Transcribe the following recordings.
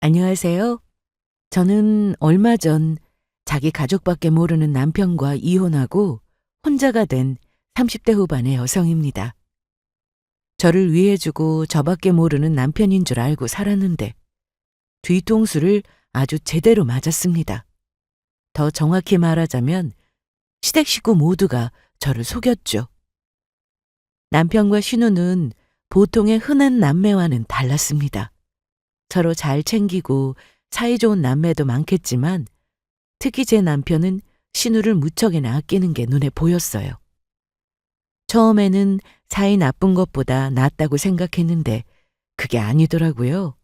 안녕하세요. 저는 얼마 전 자기 가족밖에 모르는 남편과 이혼하고 혼자가 된 30대 후반의 여성입니다. 저를 위해주고 저밖에 모르는 남편인 줄 알고 살았는데 뒤통수를 아주 제대로 맞았습니다. 더 정확히 말하자면 시댁 식구 모두가 저를 속였죠. 남편과 신우는 보통의 흔한 남매와는 달랐습니다. 서로 잘 챙기고 사이좋은 남매도 많겠지만 특히 제 남편은 신우를 무척이나 아끼는 게 눈에 보였어요. 처음에는 사이 나쁜 것보다 낫다고 생각했는데 그게 아니더라고요.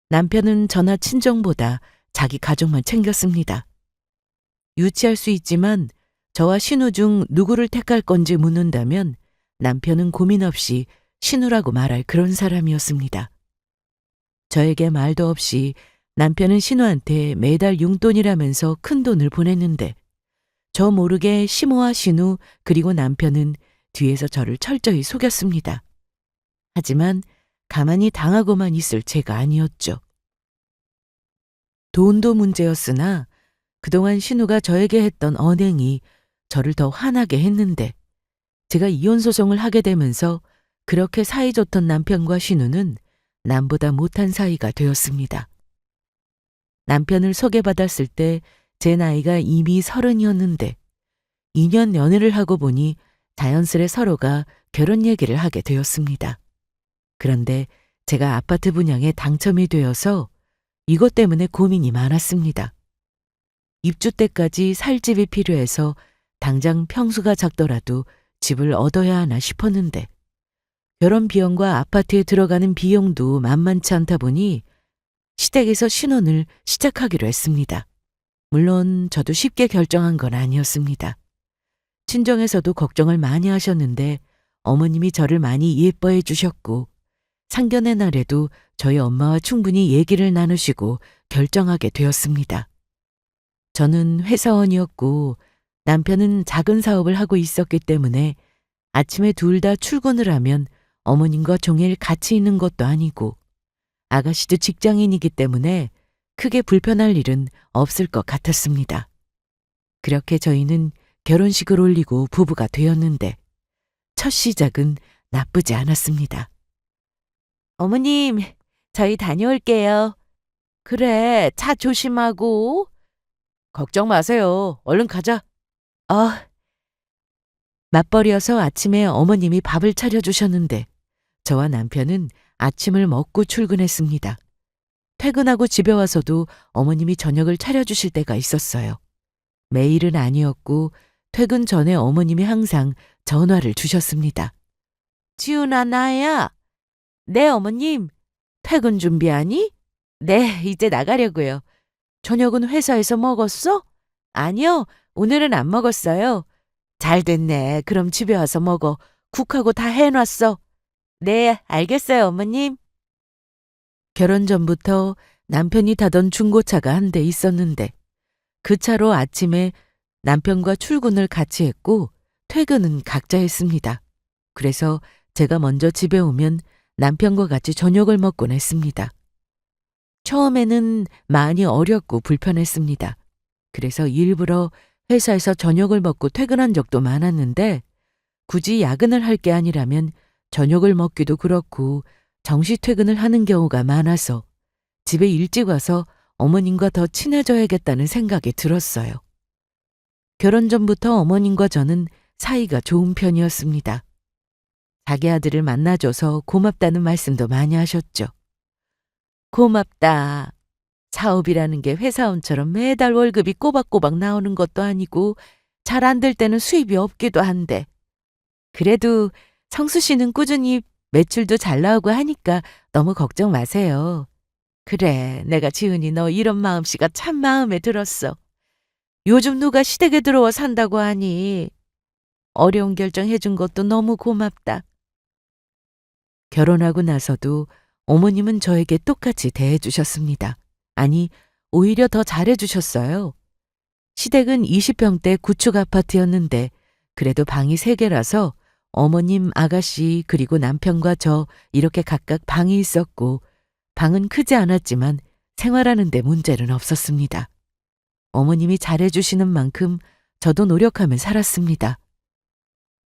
남편은 저나 친정보다 자기 가족만 챙겼습니다. 유치할 수 있지만 저와 신우 중 누구를 택할 건지 묻는다면 남편은 고민 없이 신우라고 말할 그런 사람이었습니다. 저에게 말도 없이 남편은 신우한테 매달 용돈이라면서 큰 돈을 보냈는데 저 모르게 시모와 신우 그리고 남편은 뒤에서 저를 철저히 속였습니다. 하지만 가만히 당하고만 있을 제가 아니었죠. 돈도 문제였으나 그동안 신우가 저에게 했던 언행이 저를 더 화나게 했는데 제가 이혼 소송을 하게 되면서 그렇게 사이좋던 남편과 신우는 남보다 못한 사이가 되었습니다. 남편을 소개받았을 때 제 나이가 이미 30이었는데 2년 연애를 하고 보니 자연스레 서로가 결혼 얘기를 하게 되었습니다. 그런데 제가 아파트 분양에 당첨이 되어서 이것 때문에 고민이 많았습니다. 입주 때까지 살 집이 필요해서 당장 평수가 작더라도 집을 얻어야 하나 싶었는데 결혼 비용과 아파트에 들어가는 비용도 만만치 않다 보니 시댁에서 신혼을 시작하기로 했습니다. 물론 저도 쉽게 결정한 건 아니었습니다. 친정에서도 걱정을 많이 하셨는데 어머님이 저를 많이 예뻐해 주셨고 상견례 날에도 저희 엄마와 충분히 얘기를 나누시고 결정하게 되었습니다. 저는 회사원이었고 남편은 작은 사업을 하고 있었기 때문에 아침에 둘 다 출근을 하면 어머님과 종일 같이 있는 것도 아니고 아가씨도 직장인이기 때문에 크게 불편할 일은 없을 것 같았습니다. 그렇게 저희는 결혼식을 올리고 부부가 되었는데 첫 시작은 나쁘지 않았습니다. 어머님, 저희 다녀올게요. 그래, 차 조심하고. 걱정 마세요. 얼른 가자. 맞벌이어서 아침에 어머님이 밥을 차려주셨는데 저와 남편은 아침을 먹고 출근했습니다. 퇴근하고 집에 와서도 어머님이 저녁을 차려주실 때가 있었어요. 매일은 아니었고 퇴근 전에 어머님이 항상 전화를 주셨습니다. 지훈아, 나야. 네, 어머님. 퇴근 준비하니? 네, 이제 나가려고요. 저녁은 회사에서 먹었어? 아니요, 오늘은 안 먹었어요. 잘 됐네. 그럼 집에 와서 먹어. 국하고 다 해놨어. 네, 알겠어요, 어머님. 결혼 전부터 남편이 타던 중고차가 한 대 있었는데 그 차로 아침에 남편과 출근을 같이 했고 퇴근은 각자 했습니다. 그래서 제가 먼저 집에 오면 남편과 같이 저녁을 먹곤 했습니다. 처음에는 많이 어렵고 불편했습니다. 그래서 일부러 회사에서 저녁을 먹고 퇴근한 적도 많았는데 굳이 야근을 할 게 아니라면 저녁을 먹기도 그렇고 정시 퇴근을 하는 경우가 많아서 집에 일찍 와서 어머님과 더 친해져야겠다는 생각이 들었어요. 결혼 전부터 어머님과 저는 사이가 좋은 편이었습니다. 자기 아들을 만나줘서 고맙다는 말씀도 많이 하셨죠. 고맙다. 사업이라는 게 회사원처럼 매달 월급이 꼬박꼬박 나오는 것도 아니고 잘 안 될 때는 수입이 없기도 한데 그래도 성수 씨는 꾸준히 매출도 잘 나오고 하니까 너무 걱정 마세요. 그래, 내가 지은이 너 이런 마음씨가 참 마음에 들었어. 요즘 누가 시댁에 들어와 산다고 하니 어려운 결정 해준 것도 너무 고맙다. 결혼하고 나서도 어머님은 저에게 똑같이 대해주셨습니다. 아니, 오히려 더 잘해주셨어요. 시댁은 20평대 구축 아파트였는데 그래도 방이 3개라서 어머님, 아가씨 그리고 남편과 저 이렇게 각각 방이 있었고 방은 크지 않았지만 생활하는 데 문제는 없었습니다. 어머님이 잘해주시는 만큼 저도 노력하며 살았습니다.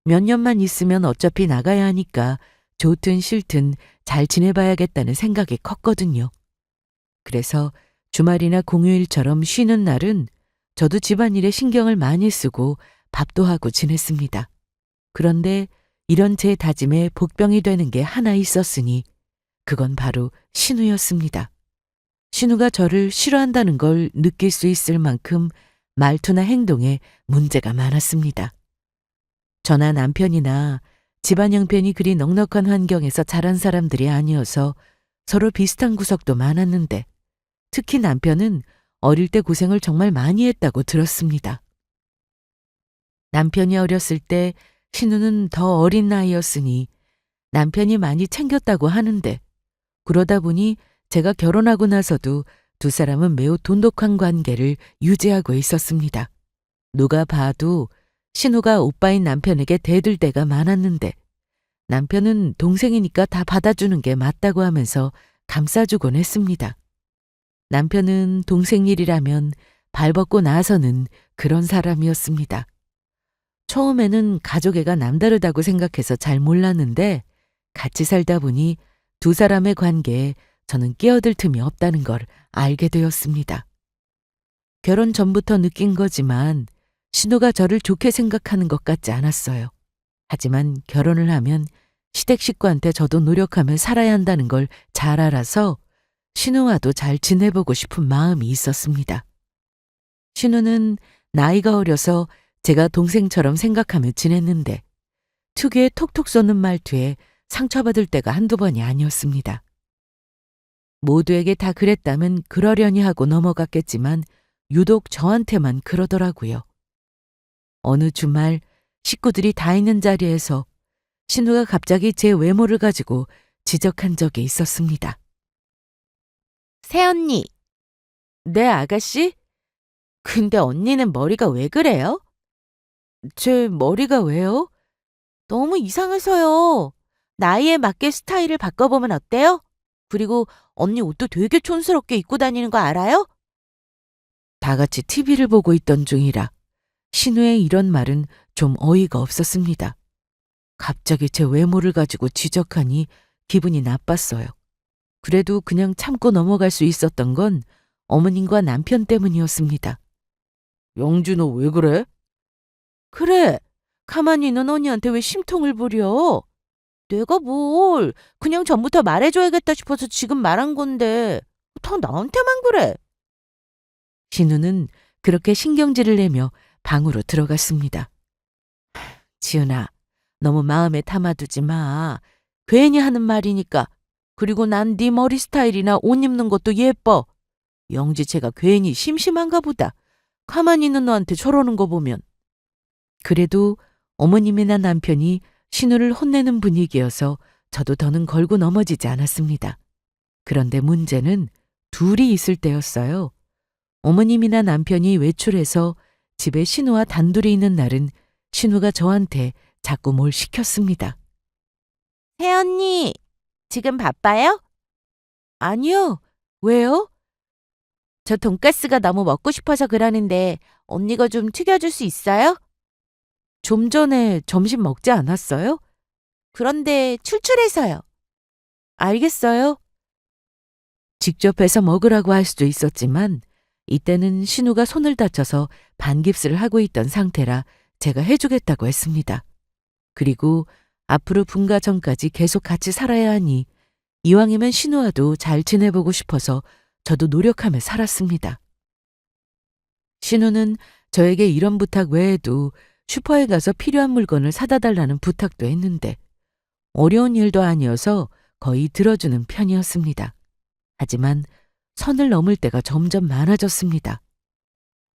몇 년만 있으면 어차피 나가야 하니까 좋든 싫든 잘 지내봐야겠다는 생각이 컸거든요. 그래서 주말이나 공휴일처럼 쉬는 날은 저도 집안일에 신경을 많이 쓰고 밥도 하고 지냈습니다. 그런데 이런 제 다짐에 복병이 되는 게 하나 있었으니 그건 바로 신우였습니다. 신우가 저를 싫어한다는 걸 느낄 수 있을 만큼 말투나 행동에 문제가 많았습니다. 저나 남편이나 집안 형편이 그리 넉넉한 환경에서 자란 사람들이 아니어서 서로 비슷한 구석도 많았는데 특히 남편은 어릴 때 고생을 정말 많이 했다고 들었습니다. 남편이 어렸을 때 신우는 더 어린 나이였으니 남편이 많이 챙겼다고 하는데 그러다 보니 제가 결혼하고 나서도 두 사람은 매우 돈독한 관계를 유지하고 있었습니다. 누가 봐도 신우가 오빠인 남편에게 대들 때가 많았는데 남편은 동생이니까 다 받아주는 게 맞다고 하면서 감싸주곤 했습니다. 남편은 동생 일이라면 발벗고 나서는 그런 사람이었습니다. 처음에는 가족애가 남다르다고 생각해서 잘 몰랐는데 같이 살다 보니 두 사람의 관계에 저는 끼어들 틈이 없다는 걸 알게 되었습니다. 결혼 전부터 느낀 거지만 신우가 저를 좋게 생각하는 것 같지 않았어요. 하지만 결혼을 하면 시댁 식구한테 저도 노력하며 살아야 한다는 걸 잘 알아서 신우와도 잘 지내보고 싶은 마음이 있었습니다. 신우는 나이가 어려서 제가 동생처럼 생각하며 지냈는데 특유의 톡톡 쏘는 말투에 상처받을 때가 한두 번이 아니었습니다. 모두에게 다 그랬다면 그러려니 하고 넘어갔겠지만 유독 저한테만 그러더라고요. 어느 주말 식구들이 다 있는 자리에서 신우가 갑자기 제 외모를 가지고 지적한 적이 있었습니다. 새언니. 네, 아가씨? 근데 언니는 머리가 왜 그래요? 제 머리가 왜요? 너무 이상해서요. 나이에 맞게 스타일을 바꿔보면 어때요? 그리고 언니 옷도 되게 촌스럽게 입고 다니는 거 알아요? 다 같이 TV를 보고 있던 중이라 신우의 이런 말은 좀 어이가 없었습니다. 갑자기 제 외모를 가지고 지적하니 기분이 나빴어요. 그래도 그냥 참고 넘어갈 수 있었던 건 어머님과 남편 때문이었습니다. 영주 너 왜 그래? 그래, 가만히 있는 언니한테 왜 심통을 부려? 내가 뭘, 그냥 전부터 말해줘야겠다 싶어서 지금 말한 건데 다 나한테만 그래. 신우는 그렇게 신경질을 내며 방으로 들어갔습니다. 지은아, 너무 마음에 담아두지 마. 괜히 하는 말이니까. 그리고 난 네 머리 스타일이나 옷 입는 것도 예뻐. 영지채가 괜히 심심한가 보다. 가만히 있는 너한테 저러는 거 보면. 그래도 어머님이나 남편이 신우를 혼내는 분위기여서 저도 더는 걸고 넘어지지 않았습니다. 그런데 문제는 둘이 있을 때였어요. 어머님이나 남편이 외출해서 집에 신우와 단둘이 있는 날은 신우가 저한테 자꾸 뭘 시켰습니다. 새언니, 지금 바빠요? 아니요. 왜요? 저 돈가스가 너무 먹고 싶어서 그러는데 언니가 좀 튀겨줄 수 있어요? 좀 전에 점심 먹지 않았어요? 그런데 출출해서요. 알겠어요. 직접 해서 먹으라고 할 수도 있었지만 이때는 신우가 손을 다쳐서 반깁스를 하고 있던 상태라 제가 해주겠다고 했습니다. 그리고 앞으로 분가 전까지 계속 같이 살아야 하니 이왕이면 신우와도 잘 지내보고 싶어서 저도 노력하며 살았습니다. 신우는 저에게 이런 부탁 외에도 슈퍼에 가서 필요한 물건을 사다 달라는 부탁도 했는데 어려운 일도 아니어서 거의 들어주는 편이었습니다. 하지만 선을 넘을 때가 점점 많아졌습니다.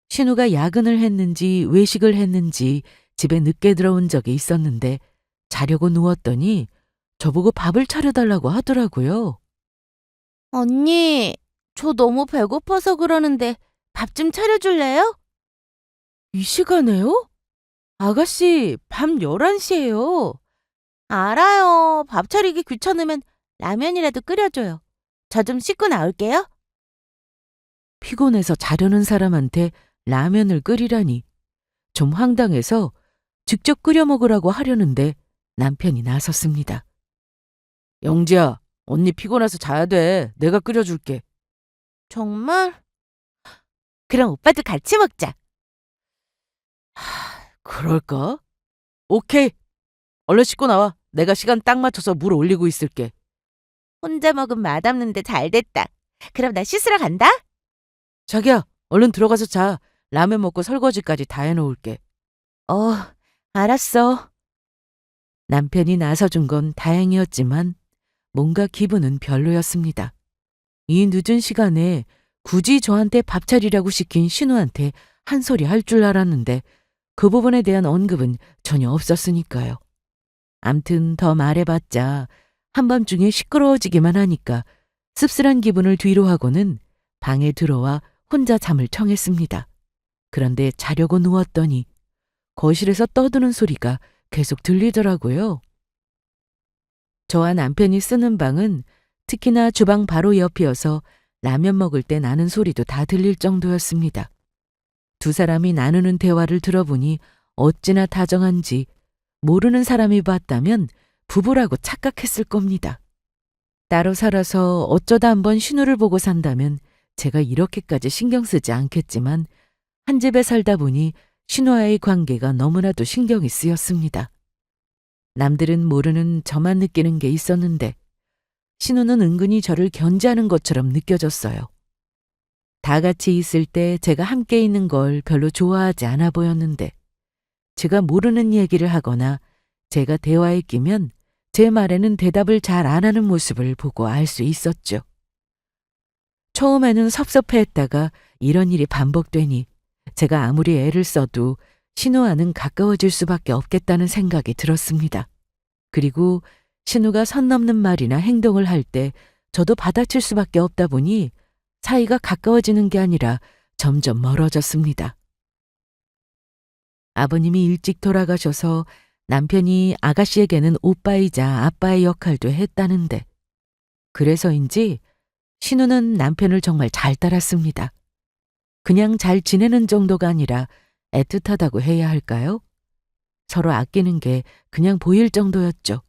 신우가 야근을 했는지 외식을 했는지 집에 늦게 들어온 적이 있었는데 자려고 누웠더니 저보고 밥을 차려달라고 하더라고요. 언니, 저 너무 배고파서 그러는데 밥 좀 차려줄래요? 이 시간에요? 아가씨, 밤 11시예요. 알아요. 밥 차리기 귀찮으면 라면이라도 끓여줘요. 저 좀 씻고 나올게요. 피곤해서 자려는 사람한테 라면을 끓이라니. 좀 황당해서 직접 끓여 먹으라고 하려는데 남편이 나섰습니다. 영지야, 언니 피곤해서 자야 돼. 내가 끓여줄게. 정말? 그럼 오빠도 같이 먹자. 그럴까? 오케이. 얼른 씻고 나와. 내가 시간 딱 맞춰서 물 올리고 있을게. 혼자 먹으면 맛없는데 잘 됐다. 그럼 나 씻으러 간다. 자기야, 얼른 들어가서 자. 라면 먹고 설거지까지 다 해놓을게. 알았어. 남편이 나서준 건 다행이었지만 뭔가 기분은 별로였습니다. 이 늦은 시간에 굳이 저한테 밥 차리라고 시킨 신우한테 한 소리 할 줄 알았는데 그 부분에 대한 언급은 전혀 없었으니까요. 암튼 더 말해봤자 한밤중에 시끄러워지기만 하니까 씁쓸한 기분을 뒤로 하고는 방에 들어와 혼자 잠을 청했습니다. 그런데 자려고 누웠더니 거실에서 떠드는 소리가 계속 들리더라고요. 저와 남편이 쓰는 방은 특히나 주방 바로 옆이어서 라면 먹을 때 나는 소리도 다 들릴 정도였습니다. 두 사람이 나누는 대화를 들어보니 어찌나 다정한지 모르는 사람이 봤다면 부부라고 착각했을 겁니다. 따로 살아서 어쩌다 한번 신우를 보고 산다면 제가 이렇게까지 신경 쓰지 않겠지만 한 집에 살다 보니 신우와의 관계가 너무나도 신경이 쓰였습니다. 남들은 모르는 저만 느끼는 게 있었는데 신우는 은근히 저를 견제하는 것처럼 느껴졌어요. 다 같이 있을 때 제가 함께 있는 걸 별로 좋아하지 않아 보였는데 제가 모르는 얘기를 하거나 제가 대화에 끼면 제 말에는 대답을 잘 안 하는 모습을 보고 알 수 있었죠. 처음에는 섭섭해했다가 이런 일이 반복되니 제가 아무리 애를 써도 신우와는 가까워질 수밖에 없겠다는 생각이 들었습니다. 그리고 신우가 선 넘는 말이나 행동을 할 때 저도 받아칠 수밖에 없다 보니 사이가 가까워지는 게 아니라 점점 멀어졌습니다. 아버님이 일찍 돌아가셔서 남편이 아가씨에게는 오빠이자 아빠의 역할도 했다는데 그래서인지 신우는 남편을 정말 잘 따랐습니다. 그냥 잘 지내는 정도가 아니라 애틋하다고 해야 할까요? 서로 아끼는 게 그냥 보일 정도였죠.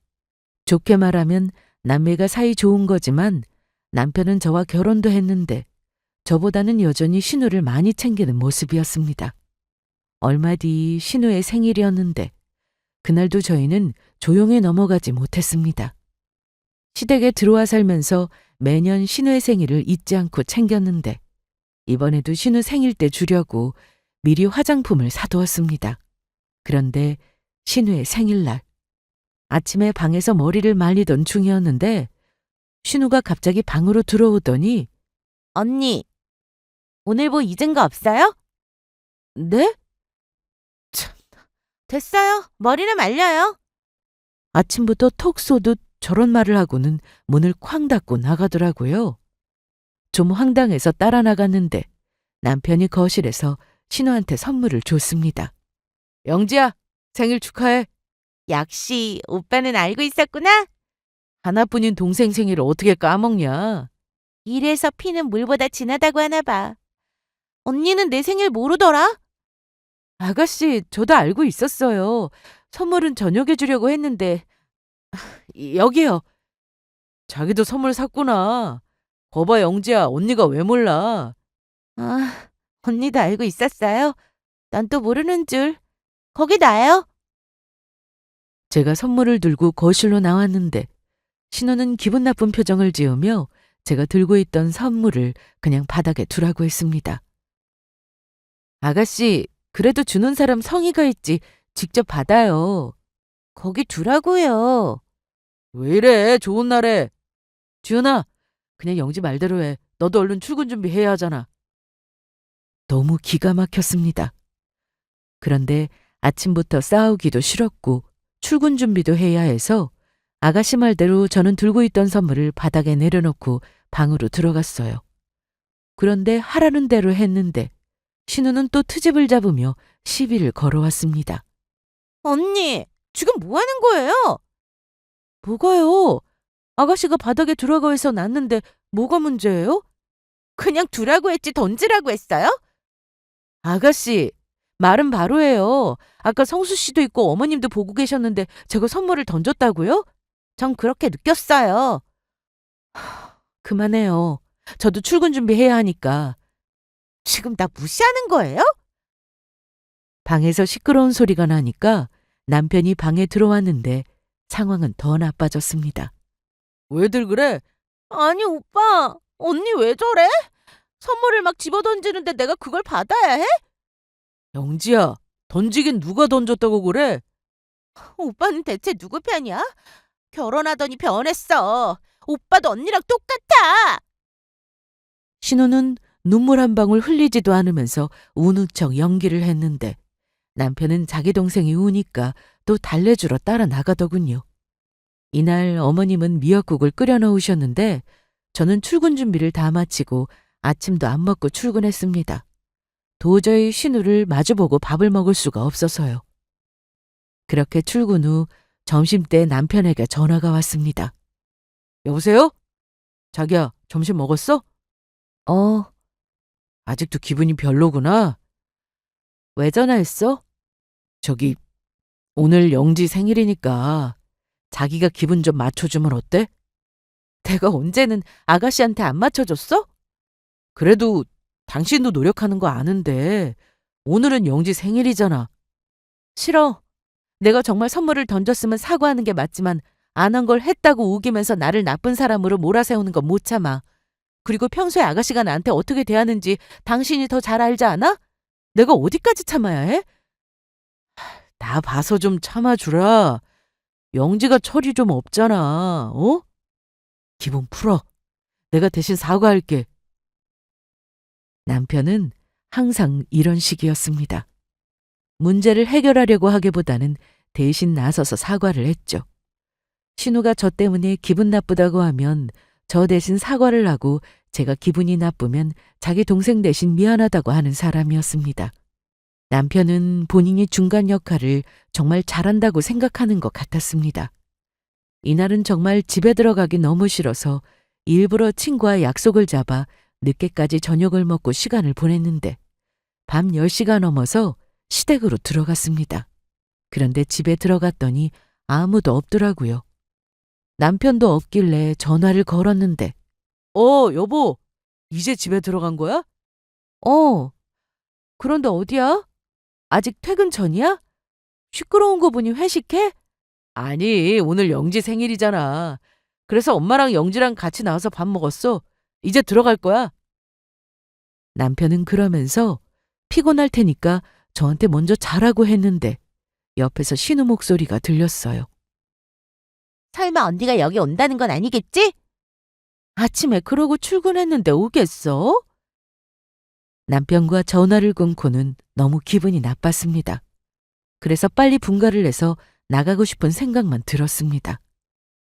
좋게 말하면 남매가 사이 좋은 거지만 남편은 저와 결혼도 했는데 저보다는 여전히 신우를 많이 챙기는 모습이었습니다. 얼마 뒤 신우의 생일이었는데 그날도 저희는 조용히 넘어가지 못했습니다. 시댁에 들어와 살면서 매년 신우의 생일을 잊지 않고 챙겼는데 이번에도 신우 생일 때 주려고 미리 화장품을 사두었습니다. 그런데 신우의 생일날 아침에 방에서 머리를 말리던 중이었는데 신우가 갑자기 방으로 들어오더니 언니, 오늘 뭐 잊은 거 없어요? 네? 참, 됐어요. 머리는 말려요. 아침부터 톡 쏘듯 저런 말을 하고는 문을 쾅 닫고 나가더라고요. 좀 황당해서 따라 나갔는데 남편이 거실에서 신우한테 선물을 줬습니다. 영지야, 생일 축하해. 역시 오빠는 알고 있었구나. 하나뿐인 동생 생일을 어떻게 까먹냐. 이래서 피는 물보다 진하다고 하나 봐. 언니는 내 생일 모르더라? 아가씨, 저도 알고 있었어요. 선물은 저녁에 주려고 했는데 여기요. 자기도 선물 샀구나. 거봐 영지야, 언니가 왜 몰라. 아, 언니도 알고 있었어요? 난 또 모르는 줄. 거기 놔요. 제가 선물을 들고 거실로 나왔는데 신우는 기분 나쁜 표정을 지으며 제가 들고 있던 선물을 그냥 바닥에 두라고 했습니다. 아가씨, 그래도 주는 사람 성의가 있지 직접 받아요. 거기 두라고요. 왜 이래, 좋은 날에. 지은아, 그냥 영지 말대로 해. 너도 얼른 출근 준비해야 하잖아. 너무 기가 막혔습니다. 그런데 아침부터 싸우기도 싫었고 출근 준비도 해야 해서 아가씨 말대로 저는 들고 있던 선물을 바닥에 내려놓고 방으로 들어갔어요. 그런데 하라는 대로 했는데 신우는 또 트집을 잡으며 시비를 걸어왔습니다. 언니, 지금 뭐 하는 거예요? 뭐가요? 아가씨가 바닥에 들어가 해서 놨는데 뭐가 문제예요? 그냥 두라고 했지 던지라고 했어요? 아가씨, 말은 바로 해요. 아까 성수 씨도 있고 어머님도 보고 계셨는데 제가 선물을 던졌다고요? 전 그렇게 느꼈어요. 그만해요. 저도 출근 준비해야 하니까. 지금 나 무시하는 거예요? 방에서 시끄러운 소리가 나니까 남편이 방에 들어왔는데 상황은 더 나빠졌습니다. 왜들 그래? 아니, 오빠. 언니 왜 저래? 선물을 막 집어 던지는데 내가 그걸 받아야 해? 영지야, 던지긴 누가 던졌다고 그래? 오빠는 대체 누구 편이야? 결혼하더니 변했어. 오빠도 언니랑 똑같아. 신우는 눈물 한 방울 흘리지도 않으면서 우는 척 연기를 했는데 남편은 자기 동생이 우니까 또 달래주러 따라 나가더군요. 이날 어머님은 미역국을 끓여 놓으셨는데 저는 출근 준비를 다 마치고 아침도 안 먹고 출근했습니다. 도저히 신우를 마주보고 밥을 먹을 수가 없어서요. 그렇게 출근 후 점심때 남편에게 전화가 왔습니다. 여보세요? 자기야, 점심 먹었어? 어, 아직도 기분이 별로구나. 왜 전화했어? 저기, 오늘 영지 생일이니까 자기가 기분 좀 맞춰주면 어때? 내가 언제는 아가씨한테 안 맞춰줬어? 그래도 당신도 노력하는 거 아는데 오늘은 영지 생일이잖아. 싫어. 내가 정말 선물을 던졌으면 사과하는 게 맞지만 안 한 걸 했다고 우기면서 나를 나쁜 사람으로 몰아세우는 건 못 참아. 그리고 평소에 아가씨가 나한테 어떻게 대하는지 당신이 더 잘 알지 않아? 내가 어디까지 참아야 해? 나 봐서 좀 참아주라. 영지가 철이 좀 없잖아. 어? 기분 풀어. 내가 대신 사과할게. 남편은 항상 이런 식이었습니다. 문제를 해결하려고 하기보다는 대신 나서서 사과를 했죠. 신우가 저 때문에 기분 나쁘다고 하면 저 대신 사과를 하고 제가 기분이 나쁘면 자기 동생 대신 미안하다고 하는 사람이었습니다. 남편은 본인이 중간 역할을 정말 잘한다고 생각하는 것 같았습니다. 이날은 정말 집에 들어가기 너무 싫어서 일부러 친구와 약속을 잡아 늦게까지 저녁을 먹고 시간을 보냈는데 밤 10시가 넘어서 시댁으로 들어갔습니다. 그런데 집에 들어갔더니 아무도 없더라고요. 남편도 없길래 전화를 걸었는데 여보, 이제 집에 들어간 거야? 어, 그런데 어디야? 아직 퇴근 전이야? 시끄러운 거 보니 회식해? 아니, 오늘 영지 생일이잖아. 그래서 엄마랑 영지랑 같이 나와서 밥 먹었어. 이제 들어갈 거야. 남편은 그러면서 피곤할 테니까 저한테 먼저 자라고 했는데 옆에서 신우 목소리가 들렸어요. 설마 언니가 여기 온다는 건 아니겠지? 아침에 그러고 출근했는데 오겠어? 남편과 전화를 끊고는 너무 기분이 나빴습니다. 그래서 빨리 분가를 내서 나가고 싶은 생각만 들었습니다.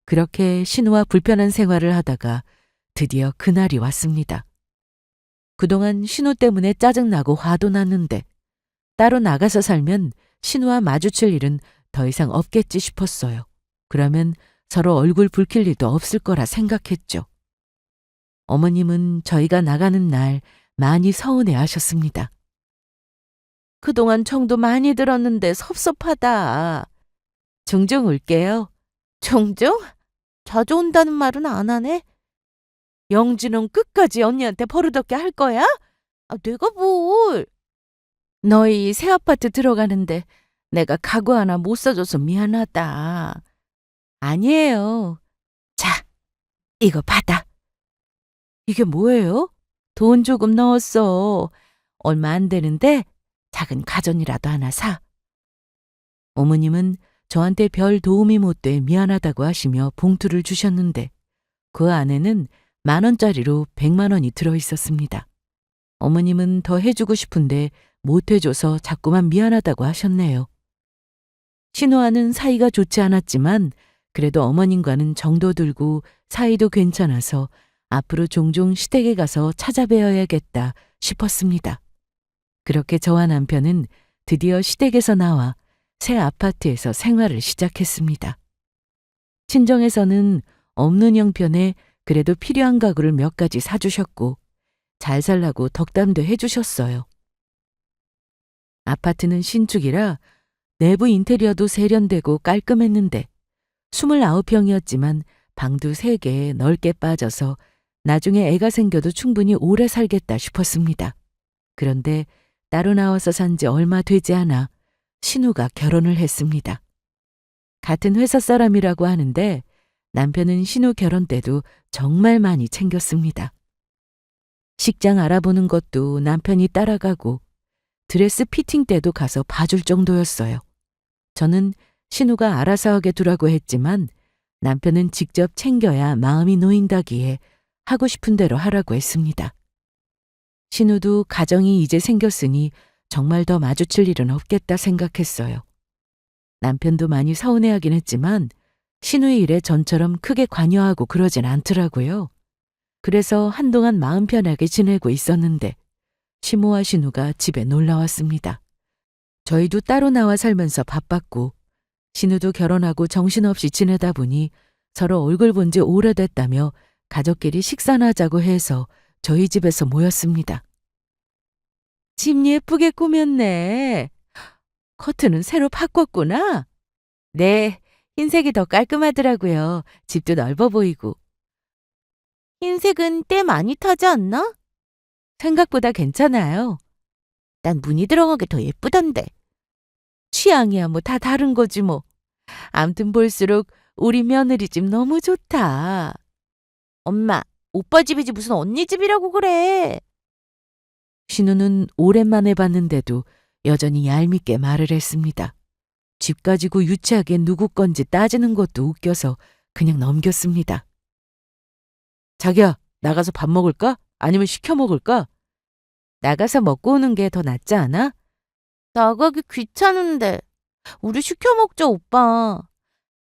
그렇게 신우와 불편한 생활을 하다가 드디어 그날이 왔습니다. 그동안 신우 때문에 짜증나고 화도 났는데 따로 나가서 살면 신우와 마주칠 일은 더 이상 없겠지 싶었어요. 그러면 서로 얼굴 붉힐 일도 없을 거라 생각했죠. 어머님은 저희가 나가는 날 많이 서운해 하셨습니다. 그동안 정도 많이 들었는데 섭섭하다. 종종 올게요. 종종? 자주 온다는 말은 안 하네. 영지는 끝까지 언니한테 버릇없게 할 거야? 내가 뭘. 너희 새 아파트 들어가는데 내가 가구 하나 못 사줘서 미안하다. 아니에요. 자, 이거 받아. 이게 뭐예요? 돈 조금 넣었어. 얼마 안 되는데 작은 가전이라도 하나 사. 어머님은 저한테 별 도움이 못 돼 미안하다고 하시며 봉투를 주셨는데 그 안에는 10,000원짜리로 100만 원이 들어 있었습니다. 어머님은 더 해주고 싶은데 못 해줘서 자꾸만 미안하다고 하셨네요. 신우와는 사이가 좋지 않았지만 그래도 어머님과는 정도 들고 사이도 괜찮아서 앞으로 종종 시댁에 가서 찾아뵈어야겠다 싶었습니다. 그렇게 저와 남편은 드디어 시댁에서 나와 새 아파트에서 생활을 시작했습니다. 친정에서는 없는 형편에 그래도 필요한 가구를 몇 가지 사주셨고 잘 살라고 덕담도 해주셨어요. 아파트는 신축이라 내부 인테리어도 세련되고 깔끔했는데 29평이었지만 방도 3개에 넓게 빠져서 나중에 애가 생겨도 충분히 오래 살겠다 싶었습니다. 그런데 따로 나와서 산 지 얼마 되지 않아 신우가 결혼을 했습니다. 같은 회사 사람이라고 하는데 남편은 신우 결혼 때도 정말 많이 챙겼습니다. 식장 알아보는 것도 남편이 따라가고 드레스 피팅 때도 가서 봐줄 정도였어요. 저는 신우가 알아서 하게 두라고 했지만 남편은 직접 챙겨야 마음이 놓인다기에 하고 싶은 대로 하라고 했습니다. 신우도 가정이 이제 생겼으니 정말 더 마주칠 일은 없겠다 생각했어요. 남편도 많이 서운해하긴 했지만 신우의 일에 전처럼 크게 관여하고 그러진 않더라고요. 그래서 한동안 마음 편하게 지내고 있었는데 시모와 신우가 집에 놀러 왔습니다. 저희도 따로 나와 살면서 바빴고 신우도 결혼하고 정신없이 지내다 보니 서로 얼굴 본 지 오래됐다며 가족끼리 식사나 하자고 해서 저희 집에서 모였습니다. 집 예쁘게 꾸몄네. 커튼은 새로 바꿨구나. 네, 흰색이 더 깔끔하더라고요. 집도 넓어 보이고. 흰색은 때 많이 타지 않나? 생각보다 괜찮아요. 난 무늬 들어가게 더 예쁘던데. 취향이야 뭐 다 다른 거지 뭐. 암튼 볼수록 우리 며느리 집 너무 좋다. 엄마, 오빠 집이지 무슨 언니 집이라고 그래. 신우는 오랜만에 봤는데도 여전히 얄밉게 말을 했습니다. 집 가지고 유치하게 누구 건지 따지는 것도 웃겨서 그냥 넘겼습니다. 자기야, 나가서 밥 먹을까? 아니면 시켜 먹을까? 나가서 먹고 오는 게 더 낫지 않아? 나가기 귀찮은데. 우리 시켜 먹자, 오빠.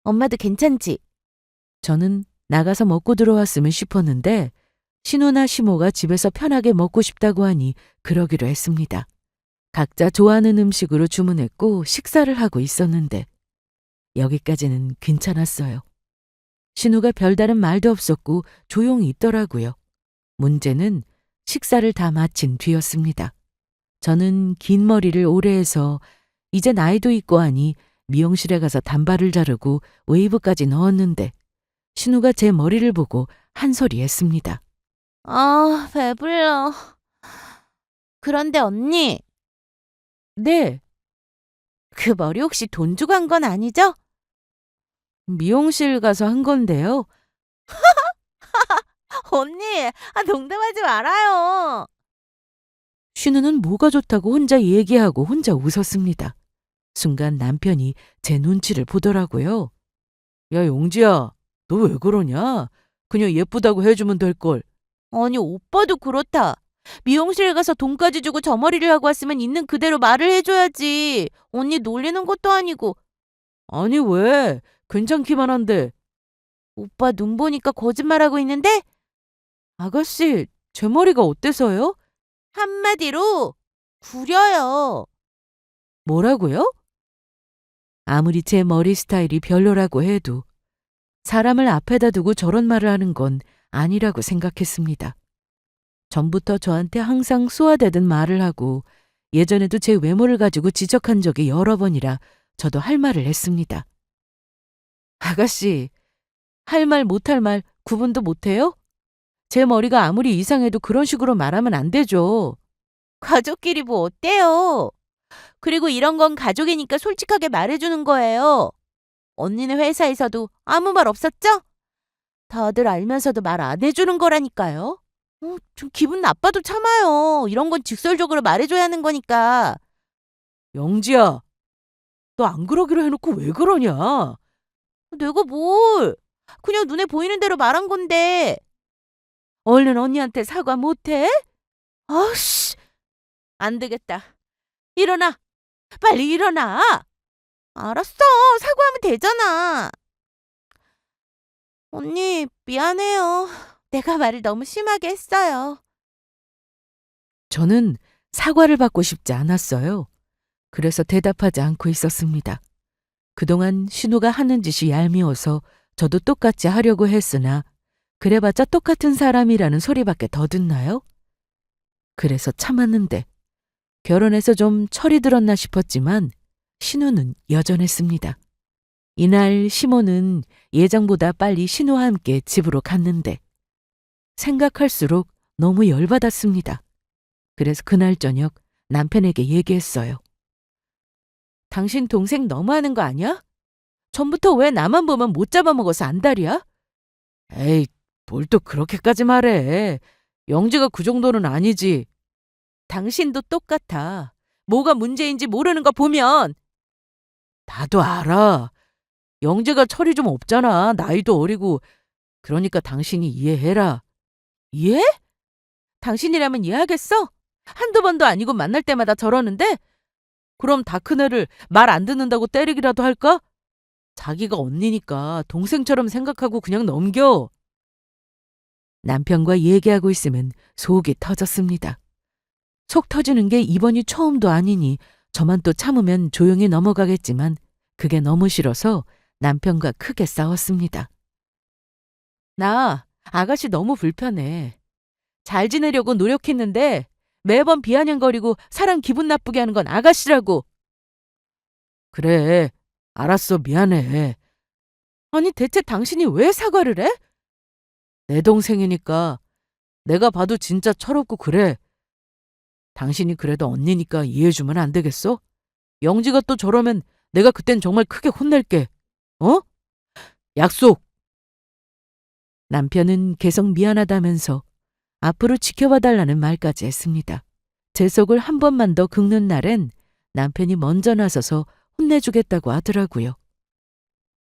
엄마도 괜찮지? 저는 나가서 먹고 들어왔으면 싶었는데 신우나 시모가 집에서 편하게 먹고 싶다고 하니 그러기로 했습니다. 각자 좋아하는 음식으로 주문했고 식사를 하고 있었는데 여기까지는 괜찮았어요. 신우가 별다른 말도 없었고 조용히 있더라고요. 문제는 식사를 다 마친 뒤였습니다. 저는 긴 머리를 오래 해서 이제 나이도 있고 하니 미용실에 가서 단발을 자르고 웨이브까지 넣었는데 신우가 제 머리를 보고 한 소리 했습니다. 아, 배불러. 그런데 언니, 네, 그 머리 혹시 돈 주고 한 건 아니죠? 미용실 가서 한 건데요. 언니, 농담하지 말아요. 신우는 뭐가 좋다고 혼자 얘기하고 혼자 웃었습니다. 순간 남편이 제 눈치를 보더라고요. 야, 용지야, 너 왜 그러냐? 그냥 예쁘다고 해주면 될걸. 아니, 오빠도 그렇다. 미용실 가서 돈까지 주고 저 머리를 하고 왔으면 있는 그대로 말을 해줘야지. 언니 놀리는 것도 아니고. 아니 왜? 괜찮기만 한데. 오빠 눈 보니까 거짓말하고 있는데? 아가씨, 제 머리가 어때서요? 한마디로 구려요. 뭐라고요? 아무리 제 머리 스타일이 별로라고 해도 사람을 앞에다 두고 저런 말을 하는 건 아니라고 생각했습니다. 전부터 저한테 항상 쏘아대던 말을 하고 예전에도 제 외모를 가지고 지적한 적이 여러 번이라 저도 할 말을 했습니다. 아가씨, 할 말 못할 말 구분도 못해요? 제 머리가 아무리 이상해도 그런 식으로 말하면 안 되죠. 가족끼리 뭐 어때요? 그리고 이런 건 가족이니까 솔직하게 말해주는 거예요. 언니네 회사에서도 아무 말 없었죠? 다들 알면서도 말 안 해주는 거라니까요. 좀 기분 나빠도 참아요. 이런 건 직설적으로 말해줘야 하는 거니까. 영지야, 너 안 그러기로 해놓고 왜 그러냐? 내가 뭘? 그냥 눈에 보이는 대로 말한 건데. 얼른 언니한테 사과 못해? 아씨, 안 되겠다. 일어나. 빨리 일어나. 알았어. 사과하면 되잖아. 언니, 미안해요. 내가 말을 너무 심하게 했어요. 저는 사과를 받고 싶지 않았어요. 그래서 대답하지 않고 있었습니다. 그동안 신우가 하는 짓이 얄미워서 저도 똑같이 하려고 했으나 그래봤자 똑같은 사람이라는 소리밖에 더 듣나요? 그래서 참았는데 결혼해서 좀 철이 들었나 싶었지만 신우는 여전했습니다. 이날 시모는 예정보다 빨리 신우와 함께 집으로 갔는데 생각할수록 너무 열받았습니다. 그래서 그날 저녁 남편에게 얘기했어요. 당신 동생 너무하는 거 아니야? 전부터 왜 나만 보면 못 잡아먹어서 안달이야? 에이, 뭘 또 그렇게까지 말해. 영지가 그 정도는 아니지. 당신도 똑같아. 뭐가 문제인지 모르는 거 보면. 나도 알아. 영재가 철이 좀 없잖아. 나이도 어리고. 그러니까 당신이 이해해라. 이해? 당신이라면 이해하겠어? 한두 번도 아니고 만날 때마다 저러는데? 그럼 다 큰 애를 말 안 듣는다고 때리기라도 할까? 자기가 언니니까 동생처럼 생각하고 그냥 넘겨. 남편과 얘기하고 있으면 속이 터졌습니다. 속 터지는 게 이번이 처음도 아니니 저만 또 참으면 조용히 넘어가겠지만 그게 너무 싫어서 남편과 크게 싸웠습니다. 나 아가씨 너무 불편해. 잘 지내려고 노력했는데 매번 비아냥거리고 사람 기분 나쁘게 하는 건 아가씨라고. 그래, 알았어, 미안해. 아니 대체 당신이 왜 사과를 해? 내 동생이니까 내가 봐도 진짜 철없고 그래. 당신이 그래도 언니니까 이해해주면 안 되겠어? 영지가 또 저러면 내가 그땐 정말 크게 혼낼게. 어? 약속! 남편은 계속 미안하다면서 앞으로 지켜봐달라는 말까지 했습니다. 제 속을 한 번만 더 긁는 날엔 남편이 먼저 나서서 혼내주겠다고 하더라고요.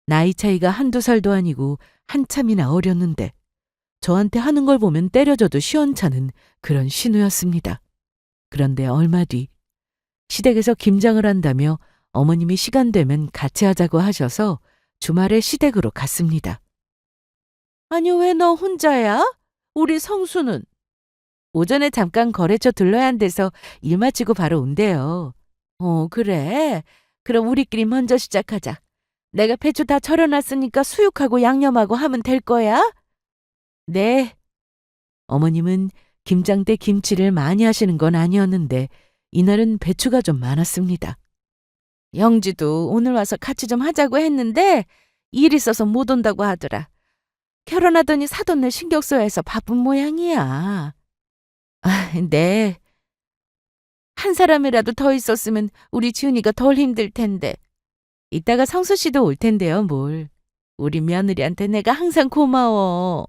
나이 차이가 한두 살도 아니고 한참이나 어렸는데 저한테 하는 걸 보면 때려줘도 시원찮은 그런 신우였습니다. 그런데 얼마 뒤 시댁에서 김장을 한다며 어머님이 시간 되면 같이 하자고 하셔서 주말에 시댁으로 갔습니다. 아니 왜 너 혼자야? 우리 성수는? 오전에 잠깐 거래처 들러야 한대서 일 마치고 바로 온대요. 그래? 그럼 우리끼리 먼저 시작하자. 내가 배추 다 절여놨으니까 수육하고 양념하고 하면 될 거야? 네. 어머님은 김장 때 김치를 많이 하시는 건 아니었는데 이날은 배추가 좀 많았습니다. 영지도 오늘 와서 같이 좀 하자고 했는데 일 있어서 못 온다고 하더라. 결혼하더니 사돈네 신경 써야 해서 바쁜 모양이야. 아, 네. 한 사람이라도 더 있었으면 우리 지훈이가 덜 힘들 텐데. 이따가 성수 씨도 올 텐데요, 뭘. 우리 며느리한테 내가 항상 고마워.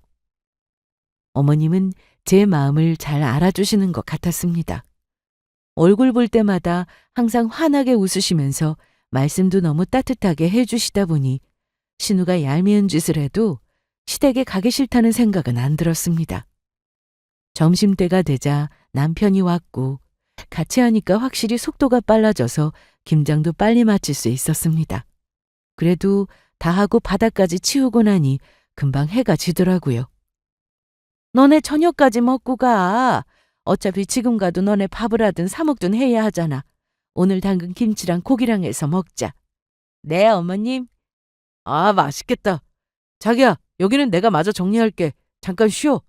어머님은 제 마음을 잘 알아주시는 것 같았습니다. 얼굴 볼 때마다 항상 환하게 웃으시면서 말씀도 너무 따뜻하게 해주시다 보니 신우가 얄미운 짓을 해도 시댁에 가기 싫다는 생각은 안 들었습니다. 점심때가 되자 남편이 왔고 같이 하니까 확실히 속도가 빨라져서 김장도 빨리 마칠 수 있었습니다. 그래도 다 하고 바닥까지 치우고 나니 금방 해가 지더라고요. 너네 저녁까지 먹고 가. 어차피 지금 가도 너네 밥을 하든 사 먹든 해야 하잖아. 오늘 담근 김치랑 고기랑 해서 먹자. 네, 어머님. 아, 맛있겠다. 자기야, 여기는 내가 마저 정리할게. 잠깐 쉬어.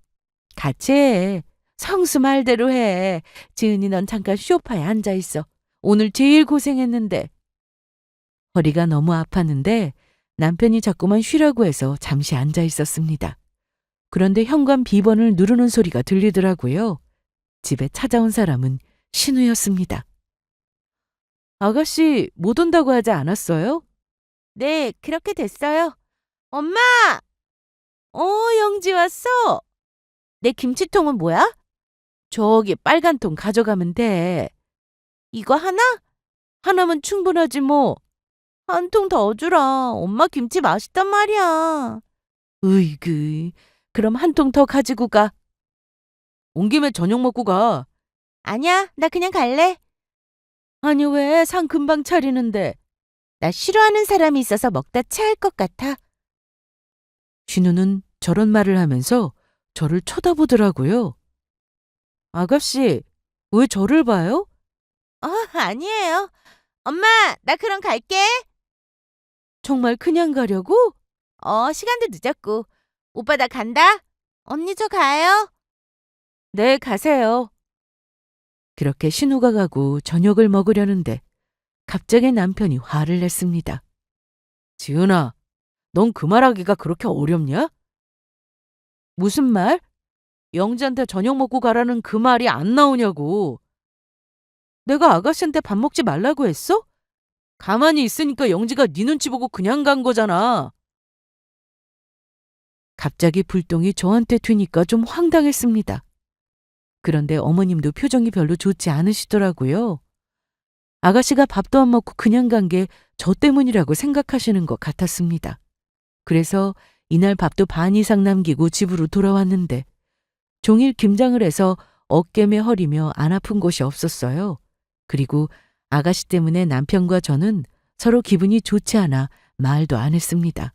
같이 해. 성수 말대로 해. 지은이 넌 잠깐 소파에 앉아 있어. 오늘 제일 고생했는데. 허리가 너무 아팠는데 남편이 자꾸만 쉬라고 해서 잠시 앉아 있었습니다. 그런데 현관 비번을 누르는 소리가 들리더라고요. 집에 찾아온 사람은 신우였습니다. 아가씨 못 온다고 하지 않았어요? 네, 그렇게 됐어요. 엄마! 영지 왔어. 내 김치통은 뭐야? 저기 빨간 통 가져가면 돼. 이거 하나? 하나면 충분하지 뭐. 한 통 더 주라. 엄마 김치 맛있단 말이야. 으이그, 그럼 한 통 더 가지고 가. 온 김에 저녁 먹고 가. 아니야, 나 그냥 갈래. 아니 왜 상 금방 차리는데. 나 싫어하는 사람이 있어서 먹다 체할 것 같아. 신우는 저런 말을 하면서 저를 쳐다보더라고요. 아가씨, 왜 저를 봐요? 아니에요. 엄마, 나 그럼 갈게. 정말 그냥 가려고? 시간도 늦었고. 오빠 나 간다. 언니 저 가요. 네, 가세요. 그렇게 신우가 가고 저녁을 먹으려는데 갑자기 남편이 화를 냈습니다. 지은아, 넌 그 말하기가 그렇게 어렵냐? 무슨 말? 영지한테 저녁 먹고 가라는 그 말이 안 나오냐고. 내가 아가씨한테 밥 먹지 말라고 했어? 가만히 있으니까 영지가 네 눈치 보고 그냥 간 거잖아. 갑자기 불똥이 저한테 튀니까 좀 황당했습니다. 그런데 어머님도 표정이 별로 좋지 않으시더라고요. 아가씨가 밥도 안 먹고 그냥 간 게 저 때문이라고 생각하시는 것 같았습니다. 그래서 이날 밥도 반 이상 남기고 집으로 돌아왔는데 종일 김장을 해서 어깨매 허리며 안 아픈 곳이 없었어요. 그리고 아가씨 때문에 남편과 저는 서로 기분이 좋지 않아 말도 안 했습니다.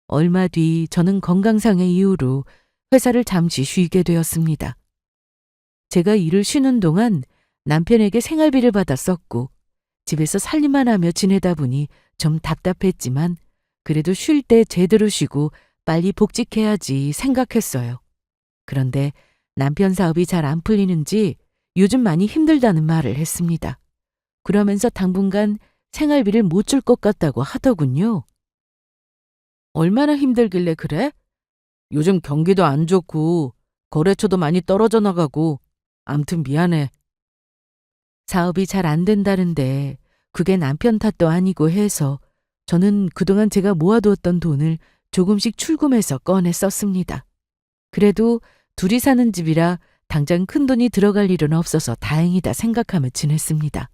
얼마 뒤 저는 건강상의 이유로 회사를 잠시 쉬게 되었습니다. 제가 일을 쉬는 동안 남편에게 생활비를 받아 썼고 집에서 살림만 하며 지내다 보니 좀 답답했지만 그래도 쉴 때 제대로 쉬고 빨리 복직해야지 생각했어요. 그런데 남편 사업이 잘 안 풀리는지 요즘 많이 힘들다는 말을 했습니다. 그러면서 당분간 생활비를 못 줄 것 같다고 하더군요. 얼마나 힘들길래 그래? 요즘 경기도 안 좋고 거래처도 많이 떨어져 나가고 암튼 미안해. 사업이 잘 안 된다는데 그게 남편 탓도 아니고 해서 저는 그동안 제가 모아두었던 돈을 조금씩 출금해서 꺼내 썼습니다. 그래도 둘이 사는 집이라 당장 큰 돈이 들어갈 일은 없어서 다행이다 생각하며 지냈습니다.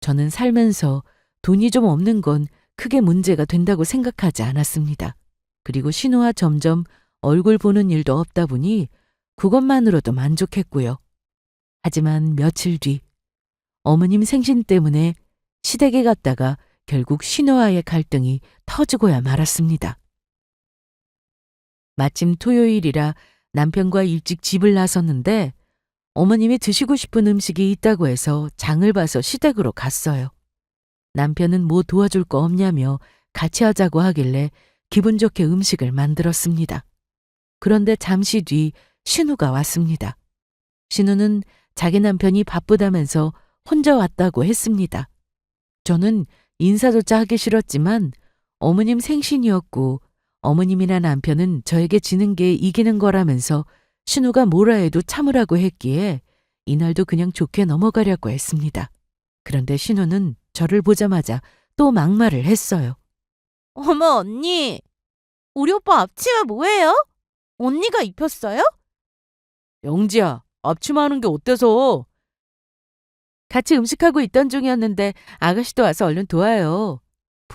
저는 살면서 돈이 좀 없는 건 크게 문제가 된다고 생각하지 않았습니다. 그리고 신우와 점점 얼굴 보는 일도 없다 보니 그것만으로도 만족했고요. 하지만 며칠 뒤 어머님 생신 때문에 시댁에 갔다가 결국 신우와의 갈등이 터지고야 말았습니다. 마침 토요일이라 남편과 일찍 집을 나섰는데 어머님이 드시고 싶은 음식이 있다고 해서 장을 봐서 시댁으로 갔어요. 남편은 뭐 도와줄 거 없냐며 같이 하자고 하길래 기분 좋게 음식을 만들었습니다. 그런데 잠시 뒤 신우가 왔습니다. 신우는 자기 남편이 바쁘다면서 혼자 왔다고 했습니다. 저는 인사조차 하기 싫었지만 어머님 생신이었고 어머님이나 남편은 저에게 지는 게 이기는 거라면서 신우가 뭐라 해도 참으라고 했기에 이날도 그냥 좋게 넘어가려고 했습니다. 그런데 신우는 저를 보자마자 또 막말을 했어요. 어머, 언니. 우리 오빠 앞치마 뭐예요? 언니가 입혔어요? 영지야, 앞치마 하는 게 어때서? 같이 음식하고 있던 중이었는데 아가씨도 와서 얼른 도와요.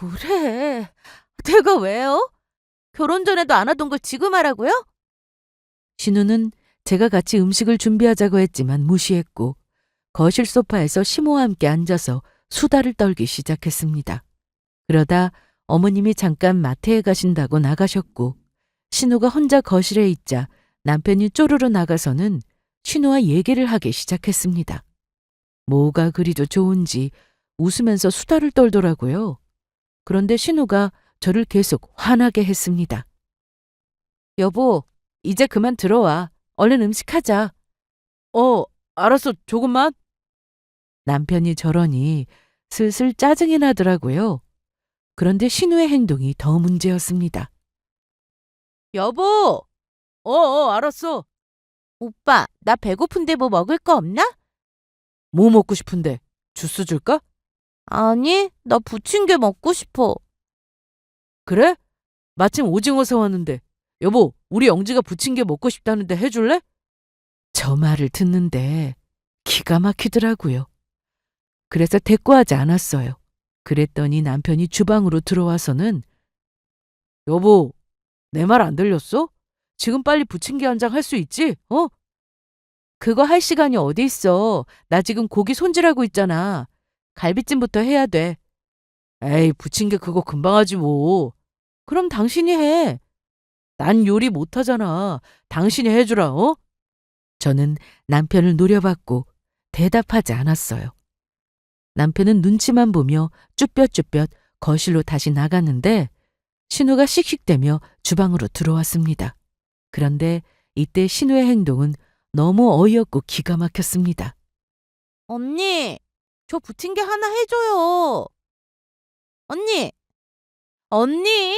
뭐래? 내가 왜요? 결혼 전에도 안 하던 걸 지금 하라고요? 신우는 제가 같이 음식을 준비하자고 했지만 무시했고 거실 소파에서 시모와 함께 앉아서 수다를 떨기 시작했습니다. 그러다 어머님이 잠깐 마트에 가신다고 나가셨고 신우가 혼자 거실에 있자 남편이 쪼르르 나가서는 신우와 얘기를 하기 시작했습니다. 뭐가 그리도 좋은지 웃으면서 수다를 떨더라고요. 그런데 신우가 저를 계속 화나게 했습니다. 여보, 이제 그만 들어와. 얼른 음식하자. 알았어. 조금만. 남편이 저러니 슬슬 짜증이 나더라고요. 그런데 신우의 행동이 더 문제였습니다. 여보! 알았어. 오빠, 나 배고픈데 뭐 먹을 거 없나? 뭐 먹고 싶은데? 주스 줄까? 아니, 나 부침개 먹고 싶어. 그래? 마침 오징어 사왔는데. 여보, 우리 영지가 부침개 먹고 싶다는데 해줄래? 저 말을 듣는데 기가 막히더라고요. 그래서 대꾸하지 않았어요. 그랬더니 남편이 주방으로 들어와서는 여보, 내 말 안 들렸어? 지금 빨리 부침개 한 장 할 수 있지? 그거 할 시간이 어디 있어. 나 지금 고기 손질하고 있잖아. 갈비찜부터 해야 돼. 에이, 부침개 그거 금방 하지 뭐. 그럼 당신이 해. 난 요리 못하잖아. 당신이 해주라, 저는 남편을 노려봤고 대답하지 않았어요. 남편은 눈치만 보며 쭈뼛쭈뼛 거실로 다시 나갔는데 신우가 씩씩대며 주방으로 들어왔습니다. 그런데 이때 신우의 행동은 너무 어이없고 기가 막혔습니다. 언니, 저 부침개 하나 해줘요. 언니, 언니,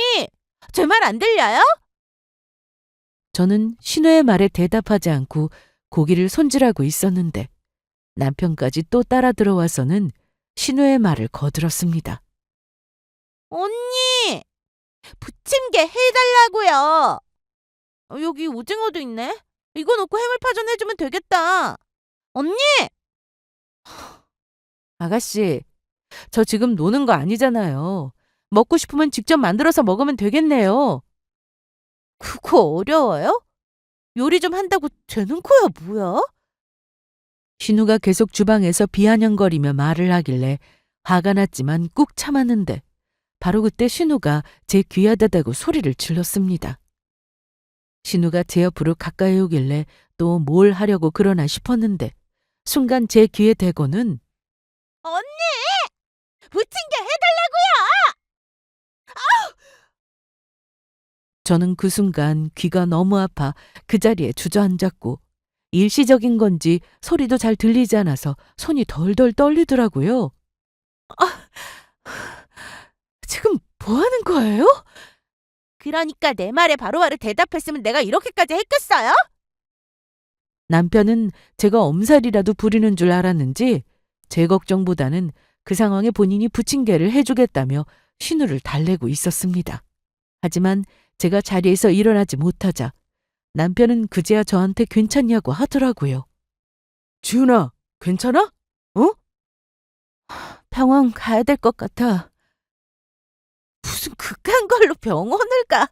제 말 안 들려요? 저는 신우의 말에 대답하지 않고 고기를 손질하고 있었는데 남편까지 또 따라 들어와서는 신우의 말을 거들었습니다. 언니, 부침개 해달라고요. 여기 오징어도 있네. 이거 넣고 해물파전 해주면 되겠다. 언니! 아가씨, 저 지금 노는 거 아니잖아요. 먹고 싶으면 직접 만들어서 먹으면 되겠네요. 그거 어려워요? 요리 좀 한다고 되는 거야, 뭐야? 신우가 계속 주방에서 비아냥거리며 말을 하길래 화가 났지만 꾹 참았는데 바로 그때 신우가 제 귀에다 대고 소리를 질렀습니다. 신우가 제 옆으로 가까이 오길래 또 뭘 하려고 그러나 싶었는데 순간 제 귀에 대고는 언니! 부침개 해달라고요! 저는 그 순간 귀가 너무 아파 그 자리에 주저앉았고 일시적인 건지 소리도 잘 들리지 않아서 손이 덜덜 떨리더라고요. 아, 지금 뭐 하는 거예요? 그러니까 내 말에 바로바로 대답했으면 내가 이렇게까지 했겠어요? 남편은 제가 엄살이라도 부리는 줄 알았는지 제 걱정보다는 그 상황에 본인이 부침개를 해주겠다며 신우를 달래고 있었습니다. 하지만 제가 자리에서 일어나지 못하자 남편은 그제야 저한테 괜찮냐고 하더라고요. 지훈아, 괜찮아? 어? 병원 가야 될 것 같아. 무슨 극한 걸로 병원을 가.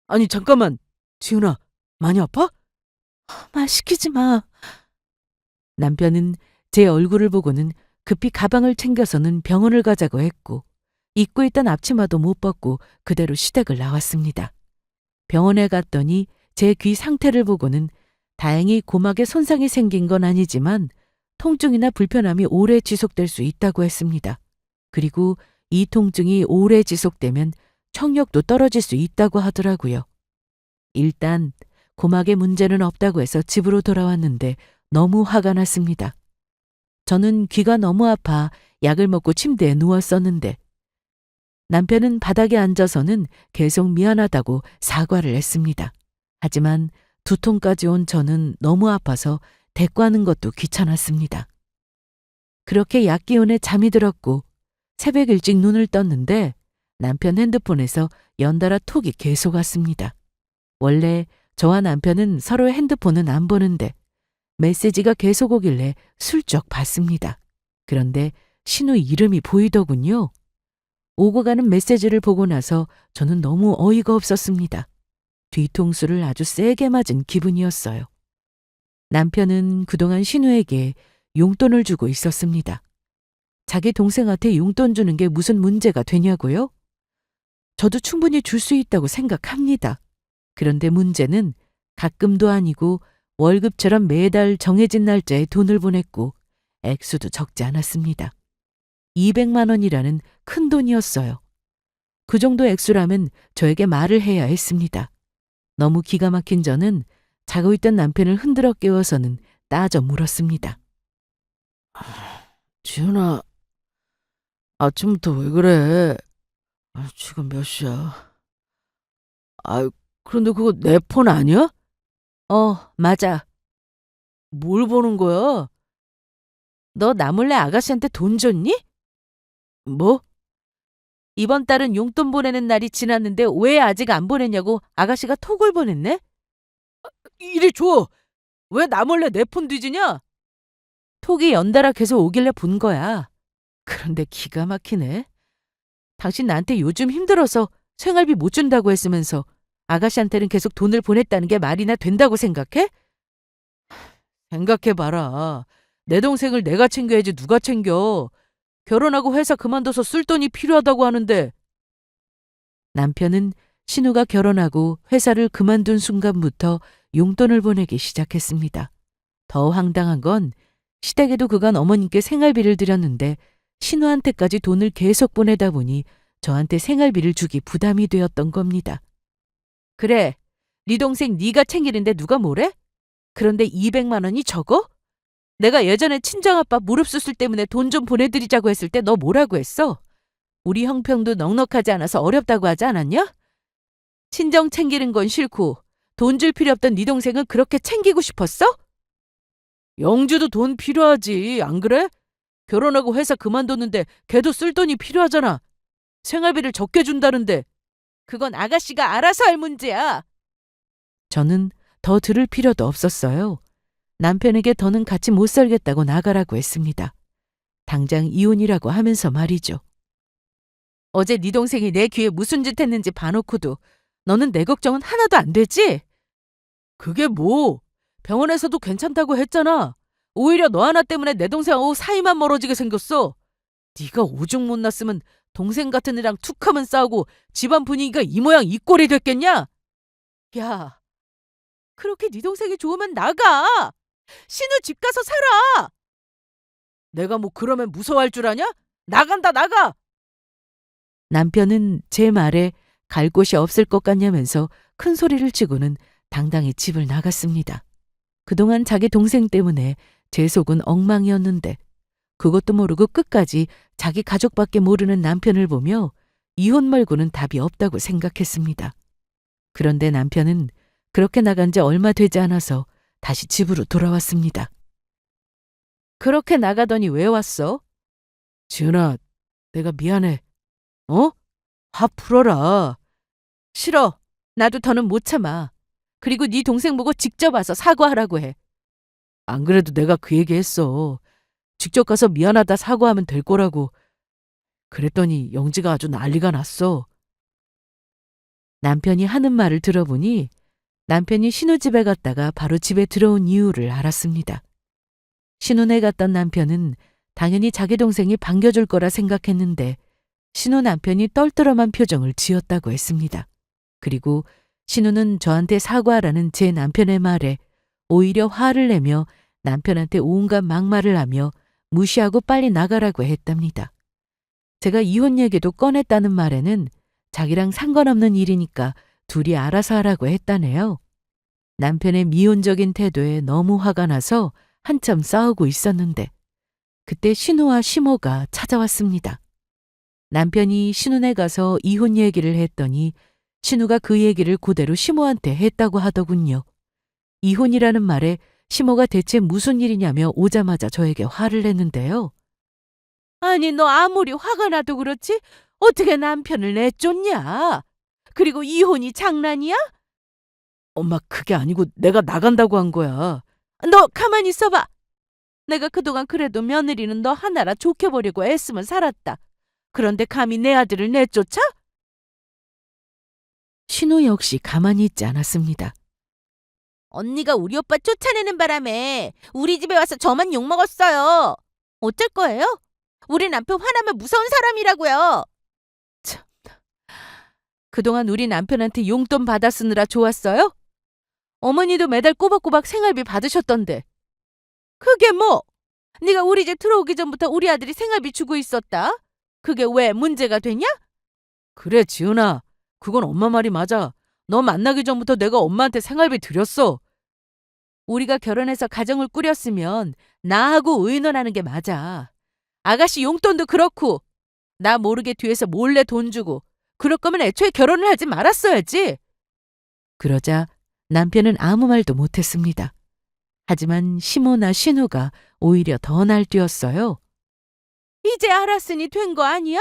아니 잠깐만, 지훈아, 많이 아파? 말 시키지 마. 남편은 제 얼굴을 보고는 급히 가방을 챙겨서는 병원을 가자고 했고 입고 있던 앞치마도 못 벗고 그대로 시댁을 나왔습니다. 병원에 갔더니 제 귀 상태를 보고는 다행히 고막에 손상이 생긴 건 아니지만 통증이나 불편함이 오래 지속될 수 있다고 했습니다. 그리고 이 통증이 오래 지속되면 청력도 떨어질 수 있다고 하더라고요. 일단 고막에 문제는 없다고 해서 집으로 돌아왔는데 너무 화가 났습니다. 저는 귀가 너무 아파 약을 먹고 침대에 누웠었는데 남편은 바닥에 앉아서는 계속 미안하다고 사과를 했습니다. 하지만 두통까지 온 저는 너무 아파서 대꾸하는 것도 귀찮았습니다. 그렇게 약 기운에 잠이 들었고 새벽 일찍 눈을 떴는데 남편 핸드폰에서 연달아 톡이 계속 왔습니다. 원래 저와 남편은 서로의 핸드폰은 안 보는데 메시지가 계속 오길래 슬쩍 봤습니다. 그런데 신우 이름이 보이더군요. 오고 가는 메시지를 보고 나서 저는 너무 어이가 없었습니다. 뒤통수를 아주 세게 맞은 기분이었어요. 남편은 그동안 신우에게 용돈을 주고 있었습니다. 자기 동생한테 용돈 주는 게 무슨 문제가 되냐고요? 저도 충분히 줄 수 있다고 생각합니다. 그런데 문제는 가끔도 아니고 월급처럼 매달 정해진 날짜에 돈을 보냈고 액수도 적지 않았습니다. 200만 원이라는 큰 돈이었어요. 그 정도 액수라면 저에게 말을 해야 했습니다. 너무 기가 막힌 저는 자고 있던 남편을 흔들어 깨워서는 따져 물었습니다. 지훈아, 아침부터 왜 그래? 지금 몇 시야? 그런데 그거 내 폰 아니야? 맞아. 뭘 보는 거야? 너 나 몰래 아가씨한테 돈 줬니? 뭐? 이번 달은 용돈 보내는 날이 지났는데 왜 아직 안 보냈냐고 아가씨가 톡을 보냈네? 이리 줘! 왜 나 몰래 내 폰 뒤지냐? 톡이 연달아 계속 오길래 본 거야. 그런데 기가 막히네. 당신 나한테 요즘 힘들어서 생활비 못 준다고 했으면서 아가씨한테는 계속 돈을 보냈다는 게 말이나 된다고 생각해? 생각해봐라. 내 동생을 내가 챙겨야지 누가 챙겨. 결혼하고 회사 그만둬서 쓸 돈이 필요하다고 하는데. 남편은 신우가 결혼하고 회사를 그만둔 순간부터 용돈을 보내기 시작했습니다. 더 황당한 건 시댁에도 그간 어머님께 생활비를 드렸는데 신우한테까지 돈을 계속 보내다 보니 저한테 생활비를 주기 부담이 되었던 겁니다. 그래, 네 동생 네가 챙기는데 누가 뭐래? 그런데 200만 원이 적어? 내가 예전에 친정아빠 무릎 수술 때문에 돈 좀 보내드리자고 했을 때 너 뭐라고 했어? 우리 형편도 넉넉하지 않아서 어렵다고 하지 않았냐? 친정 챙기는 건 싫고 돈 줄 필요 없던 네 동생은 그렇게 챙기고 싶었어? 영주도 돈 필요하지, 안 그래? 결혼하고 회사 그만뒀는데 걔도 쓸 돈이 필요하잖아. 생활비를 적게 준다는데. 그건 아가씨가 알아서 할 문제야. 저는 더 들을 필요도 없었어요. 남편에게 더는 같이 못 살겠다고 나가라고 했습니다. 당장 이혼이라고 하면서 말이죠. 어제 네 동생이 내 귀에 무슨 짓 했는지 봐놓고도 너는 내 걱정은 하나도 안 되지? 그게 뭐? 병원에서도 괜찮다고 했잖아. 오히려 너 하나 때문에 내 동생하고 사이만 멀어지게 생겼어. 네가 오죽 못났으면 동생 같은 애랑 툭하면 싸우고 집안 분위기가 이 모양 이 꼴이 됐겠냐? 야, 그렇게 네 동생이 좋으면 나가. 신우 집 가서 살아. 내가 뭐 그러면 무서워할 줄 아냐? 나간다 나가. 남편은 제 말에 갈 곳이 없을 것 같냐면서 큰 소리를 치고는 당당히 집을 나갔습니다. 그동안 자기 동생 때문에 제 속은 엉망이었는데 그것도 모르고 끝까지 자기 가족밖에 모르는 남편을 보며 이혼 말고는 답이 없다고 생각했습니다. 그런데 남편은 그렇게 나간 지 얼마 되지 않아서 다시 집으로 돌아왔습니다. 그렇게 나가더니 왜 왔어? 지은아, 내가 미안해. 어? 화 풀어라. 싫어. 나도 더는 못 참아. 그리고 네 동생 보고 직접 와서 사과하라고 해. 안 그래도 내가 그 얘기 했어. 직접 가서 미안하다 사과하면 될 거라고. 그랬더니 영지가 아주 난리가 났어. 남편이 하는 말을 들어보니 남편이 신우집에 갔다가 바로 집에 들어온 이유를 알았습니다. 신혼에 갔던 남편은 당연히 자기 동생이 반겨줄 거라 생각했는데 신우 남편이 떨떠름한 표정을 지었다고 했습니다. 그리고 신우는 저한테 사과하라는 제 남편의 말에 오히려 화를 내며 남편한테 온갖 막말을 하며 무시하고 빨리 나가라고 했답니다. 제가 이혼 얘기도 꺼냈다는 말에는 자기랑 상관없는 일이니까 둘이 알아서 하라고 했다네요. 남편의 미온적인 태도에 너무 화가 나서 한참 싸우고 있었는데 그때 신우와 시모가 찾아왔습니다. 남편이 신혼에 가서 이혼 얘기를 했더니 신우가 그 얘기를 그대로 시모한테 했다고 하더군요. 이혼이라는 말에 시모가 대체 무슨 일이냐며 오자마자 저에게 화를 냈는데요. 아니 너 아무리 화가 나도 그렇지 어떻게 남편을 내쫓냐? 그리고 이혼이 장난이야? 엄마 그게 아니고 내가 나간다고 한 거야. 너 가만히 있어봐. 내가 그동안 그래도 며느리는 너 하나라 좋게 보려고 애쓰면 살았다. 그런데 감히 내 아들을 내쫓아? 신우 역시 가만히 있지 않았습니다. 언니가 우리 오빠 쫓아내는 바람에 우리 집에 와서 저만 욕먹었어요. 어쩔 거예요? 우리 남편 화나면 무서운 사람이라고요. 그동안 우리 남편한테 용돈 받아 쓰느라 좋았어요? 어머니도 매달 꼬박꼬박 생활비 받으셨던데. 그게 뭐? 네가 우리 집 들어오기 전부터 우리 아들이 생활비 주고 있었다. 그게 왜 문제가 되냐? 그래 지은아. 그건 엄마 말이 맞아. 너 만나기 전부터 내가 엄마한테 생활비 드렸어. 우리가 결혼해서 가정을 꾸렸으면 나하고 의논하는 게 맞아. 아가씨 용돈도 그렇고 나 모르게 뒤에서 몰래 돈 주고 그럴 거면 애초에 결혼을 하지 말았어야지. 그러자 남편은 아무 말도 못했습니다. 하지만 시모나 신우가 오히려 더 날뛰었어요. 이제 알았으니 된 거 아니야?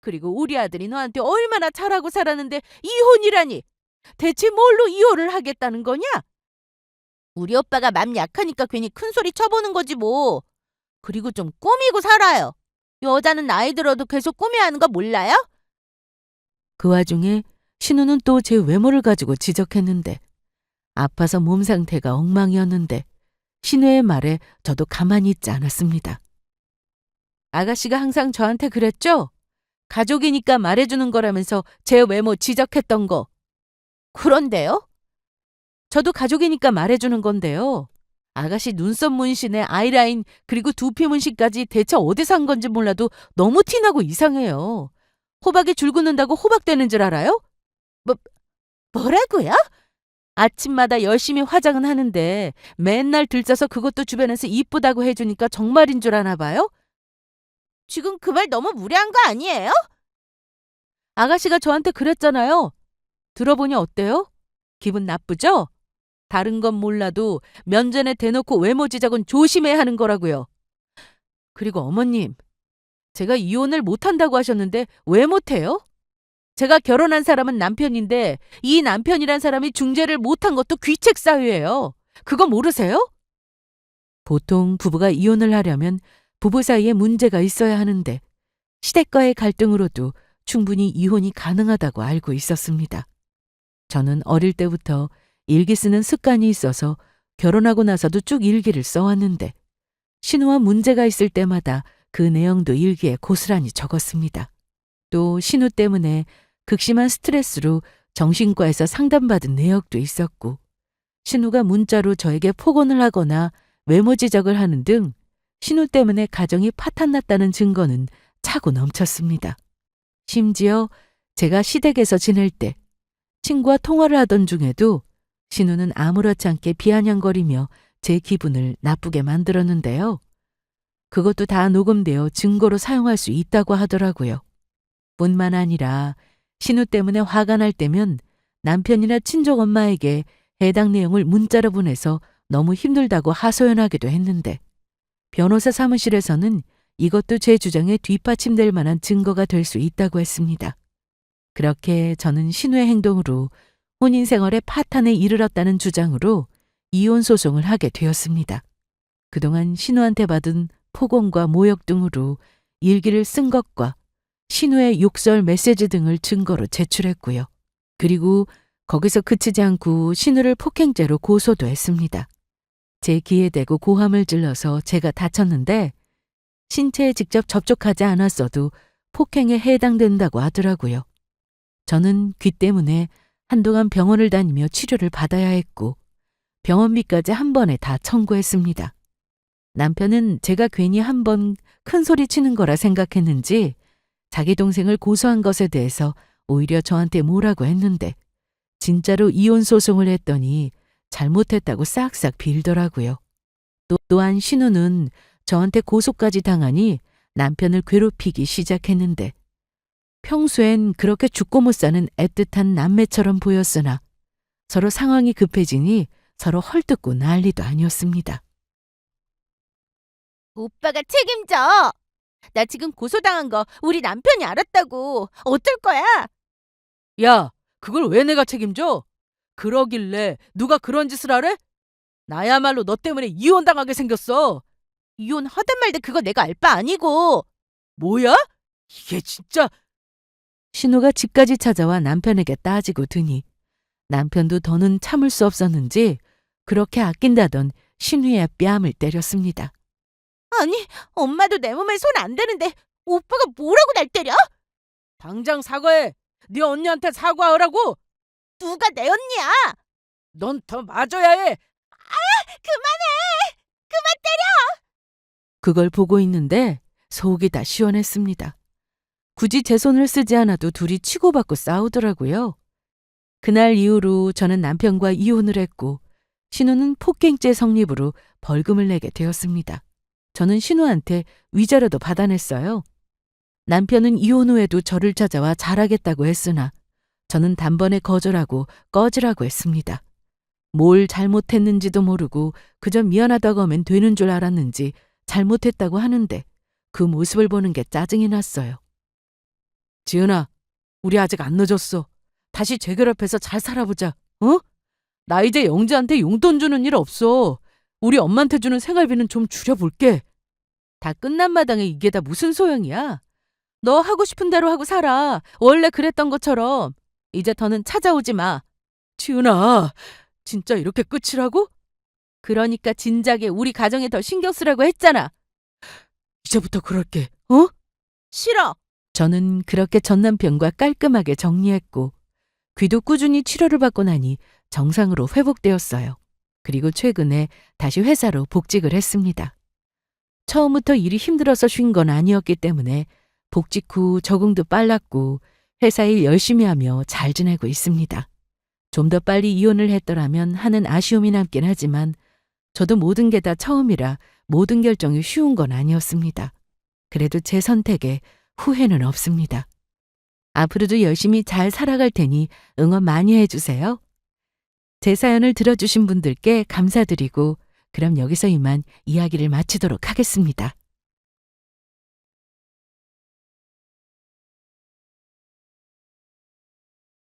그리고 우리 아들이 너한테 얼마나 잘하고 살았는데 이혼이라니. 대체 뭘로 이혼을 하겠다는 거냐? 우리 오빠가 맘 약하니까 괜히 큰 소리 쳐보는 거지 뭐. 그리고 좀 꾸미고 살아요. 여자는 나이 들어도 계속 꾸며야 하는 거 몰라요? 그 와중에 신우는 또 제 외모를 가지고 지적했는데 아파서 몸 상태가 엉망이었는데 신우의 말에 저도 가만히 있지 않았습니다. 아가씨가 항상 저한테 그랬죠? 가족이니까 말해주는 거라면서 제 외모 지적했던 거. 그런데요? 저도 가족이니까 말해주는 건데요. 아가씨 눈썹 문신에 아이라인 그리고 두피 문신까지 대체 어디서 한 건지 몰라도 너무 티나고 이상해요. 호박이 줄 긋는다고 호박되는 줄 알아요? 뭐라고요? 아침마다 열심히 화장은 하는데 맨날 들짜서 그것도 주변에서 이쁘다고 해주니까 정말인 줄 아나 봐요? 지금 그 말 너무 무례한 거 아니에요? 아가씨가 저한테 그랬잖아요. 들어보니 어때요? 기분 나쁘죠? 다른 건 몰라도 면전에 대놓고 외모 지적은 조심해야 하는 거라고요. 그리고 어머님, 제가 이혼을 못한다고 하셨는데 왜 못해요? 제가 결혼한 사람은 남편인데 이 남편이란 사람이 중재를 못한 것도 귀책 사유예요. 그거 모르세요? 보통 부부가 이혼을 하려면 부부 사이에 문제가 있어야 하는데 시댁과의 갈등으로도 충분히 이혼이 가능하다고 알고 있었습니다. 저는 어릴 때부터 일기 쓰는 습관이 있어서 결혼하고 나서도 쭉 일기를 써왔는데 신우와 문제가 있을 때마다 그 내용도 일기에 고스란히 적었습니다. 또 신우 때문에 극심한 스트레스로 정신과에서 상담받은 내역도 있었고 신우가 문자로 저에게 폭언을 하거나 외모 지적을 하는 등 신우 때문에 가정이 파탄났다는 증거는 차고 넘쳤습니다. 심지어 제가 시댁에서 지낼 때 친구와 통화를 하던 중에도 신우는 아무렇지 않게 비아냥거리며 제 기분을 나쁘게 만들었는데요. 그것도 다 녹음되어 증거로 사용할 수 있다고 하더라고요. 뿐만 아니라 신우 때문에 화가 날 때면 남편이나 친정 엄마에게 해당 내용을 문자로 보내서 너무 힘들다고 하소연하기도 했는데 변호사 사무실에서는 이것도 제 주장에 뒷받침될 만한 증거가 될 수 있다고 했습니다. 그렇게 저는 신우의 행동으로 혼인 생활의 파탄에 이르렀다는 주장으로 이혼 소송을 하게 되었습니다. 그동안 신우한테 받은 폭언과 모욕 등으로 일기를 쓴 것과 신우의 욕설 메시지 등을 증거로 제출했고요. 그리고 거기서 그치지 않고 신우를 폭행죄로 고소도 했습니다. 제 귀에 대고 고함을 질러서 제가 다쳤는데 신체에 직접 접촉하지 않았어도 폭행에 해당된다고 하더라고요. 저는 귀 때문에 한동안 병원을 다니며 치료를 받아야 했고 병원비까지 한 번에 다 청구했습니다. 남편은 제가 괜히 한 번 큰 소리 치는 거라 생각했는지 자기 동생을 고소한 것에 대해서 오히려 저한테 뭐라고 했는데 진짜로 이혼 소송을 했더니 잘못했다고 싹싹 빌더라고요. 또한 신우는 저한테 고소까지 당하니 남편을 괴롭히기 시작했는데 평소엔 그렇게 죽고 못 사는 애틋한 남매처럼 보였으나 서로 상황이 급해지니 서로 헐뜯고 난리도 아니었습니다. 오빠가 책임져. 나 지금 고소당한 거 우리 남편이 알았다고. 어쩔 거야? 야, 그걸 왜 내가 책임져? 그러길래 누가 그런 짓을 하래? 나야말로 너 때문에 이혼당하게 생겼어. 이혼하든 말든 그거 내가 알 바 아니고. 뭐야? 이게 진짜. 신우가 집까지 찾아와 남편에게 따지고 드니 남편도 더는 참을 수 없었는지 그렇게 아낀다던 신우의 뺨을 때렸습니다. 아니, 엄마도 내 몸에 손 안 대는데 오빠가 뭐라고 날 때려? 당장 사과해. 네 언니한테 사과하라고. 누가 내 언니야? 넌 더 맞아야 해. 그만해! 그걸 보고 있는데 속이 다 시원했습니다. 굳이 제 손을 쓰지 않아도 둘이 치고받고 싸우더라고요. 그날 이후로 저는 남편과 이혼을 했고 신우는 폭행죄 성립으로 벌금을 내게 되었습니다. 저는 신우한테 위자료도 받아냈어요. 남편은 이혼 후에도 저를 찾아와 잘하겠다고 했으나 저는 단번에 거절하고 꺼지라고 했습니다. 뭘 잘못했는지도 모르고 그저 미안하다고 하면 되는 줄 알았는지 잘못했다고 하는데 그 모습을 보는 게 짜증이 났어요. 지은아, 우리 아직 안 늦었어. 다시 재결합해서 잘 살아보자. 어? 나 이제 영재한테 용돈 주는 일 없어. 우리 엄마한테 주는 생활비는 좀 줄여볼게. 다 끝난 마당에 이게 다 무슨 소용이야? 너 하고 싶은 대로 하고 살아. 원래 그랬던 것처럼. 이제 더는 찾아오지 마. 지은아, 진짜 이렇게 끝이라고? 그러니까 진작에 우리 가정에 더 신경 쓰라고 했잖아. 이제부터 그럴게. 어? 싫어. 저는 그렇게 전 남편과 깔끔하게 정리했고 귀도 꾸준히 치료를 받고 나니 정상으로 회복되었어요. 그리고 최근에 다시 회사로 복직을 했습니다. 처음부터 일이 힘들어서 쉰 건 아니었기 때문에 복직 후 적응도 빨랐고 회사 일 열심히 하며 잘 지내고 있습니다. 좀 더 빨리 이혼을 했더라면 하는 아쉬움이 남긴 하지만 저도 모든 게 다 처음이라 모든 결정이 쉬운 건 아니었습니다. 그래도 제 선택에 후회는 없습니다. 앞으로도 열심히 잘 살아갈 테니 응원 많이 해주세요. 제 사연을 들어주신 분들께 감사드리고 그럼 여기서 이만 이야기를 마치도록 하겠습니다.